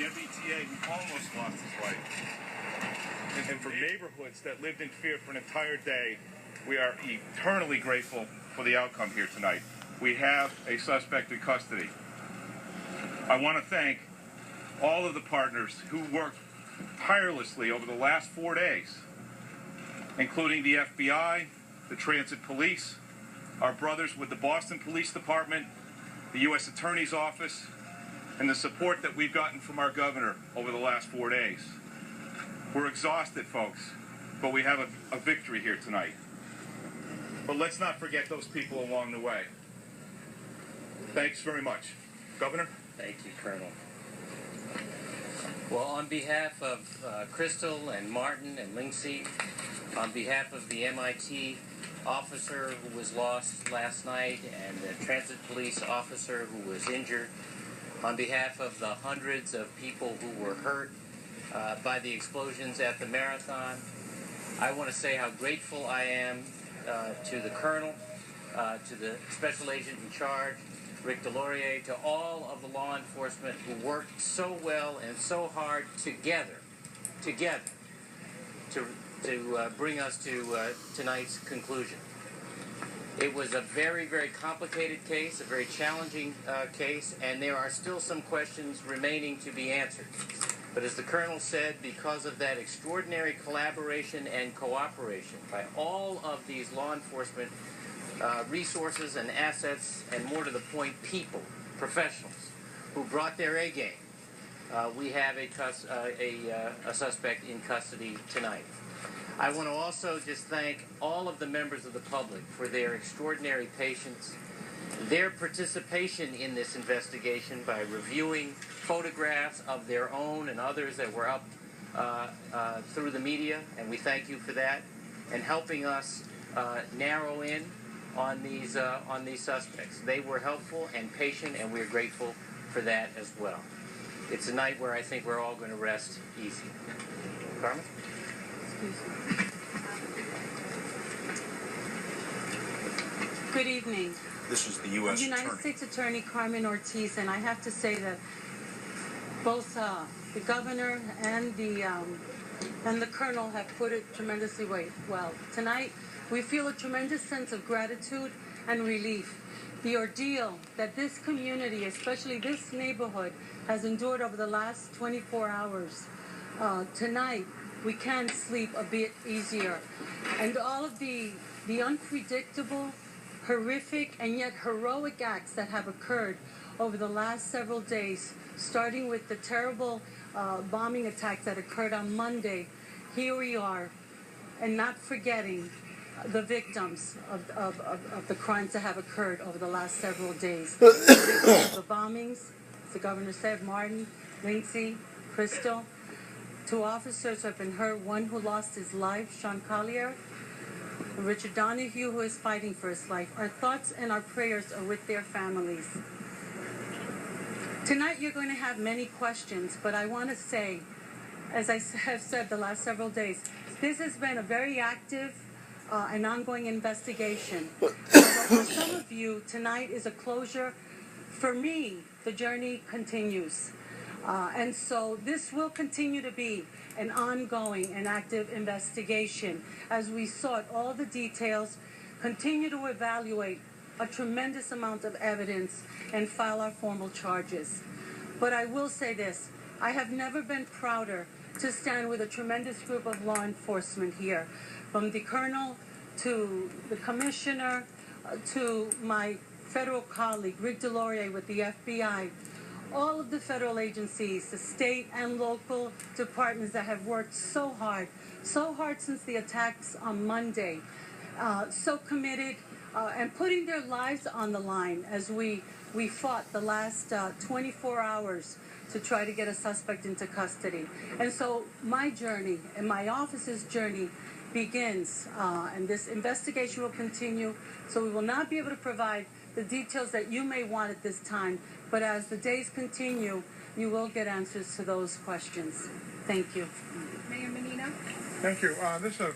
MBTA who almost lost his life. And for neighborhoods that lived in fear for an entire day, we are eternally grateful for the outcome here tonight. We have a suspect in custody. I want to thank all of the partners who worked tirelessly over the last 4 days, including the FBI, the Transit Police, our brothers with the Boston Police Department, the U.S. Attorney's Office, and the support that we've gotten from our governor over the last 4 days. We're exhausted, folks, but we have a victory here tonight. But let's not forget those people along the way. Thanks very much. Governor? Thank you, Colonel. Well, on behalf of Crystal and Martin and Lindsay, on behalf of the MIT officer who was lost last night and the transit police officer who was injured, on behalf of the hundreds of people who were hurt by the explosions at the marathon, I want to say how grateful I am to the Colonel, to the Special Agent in charge, Rick Delorier, to all of the law enforcement who worked so well and so hard together to bring us to tonight's conclusion. It was a very, very complicated case, a very challenging case, and there are still some questions remaining to be answered. But as the Colonel said, because of that extraordinary collaboration and cooperation by all of these law enforcement resources and assets, and more to the point, people, professionals, who brought their A game, we have a suspect in custody tonight. I want to also just thank all of the members of the public for their extraordinary patience, their participation in this investigation by reviewing photographs of their own and others that were up through the media, and we thank you for that, and helping us narrow in on these suspects. They were helpful and patient, and we're grateful for that as well. It's a night where I think we're all going to rest easy. Carmen? Good evening. This is the U.S. Attorney. United States Attorney Carmen Ortiz, and I have to say that both the governor and the colonel have put it tremendously well. Tonight, we feel a tremendous sense of gratitude and relief. The ordeal that this community, especially this neighborhood, has endured over the last 24 hours. Tonight, we can sleep a bit easier. And all of the unpredictable, horrific, and yet heroic acts that have occurred over the last several days, starting with the terrible bombing attacks that occurred on Monday, here we are, and not forgetting the victims of the crimes that have occurred over the last several days. The bombings, as the governor said, Martin, Lindsay, Crystal, 2 officers have been hurt, 1 who lost his life, Sean Collier, and Richard Donahue, who is fighting for his life. Our thoughts and our prayers are with their families. Tonight you're going to have many questions, but I want to say, as I have said the last several days, this has been a very active and ongoing investigation. For some of you, tonight is a closure. For me, the journey continues. And so this will continue to be an ongoing and active investigation as we sort all the details, continue to evaluate a tremendous amount of evidence, and file our formal charges. But I will say this, I have never been prouder to stand with a tremendous group of law enforcement here, from the colonel to the commissioner to my federal colleague, Rick Delorier with the FBI, all of the federal agencies, the state and local departments that have worked so hard since the attacks on Monday, so committed and putting their lives on the line as we fought the last 24 hours to try to get a suspect into custody. And so my journey and my office's journey begins, and this investigation will continue, so we will not be able to provide the details that you may want at this time, but as the days continue, you will get answers to those questions. Thank you. Mayor Menino? Thank you. This is a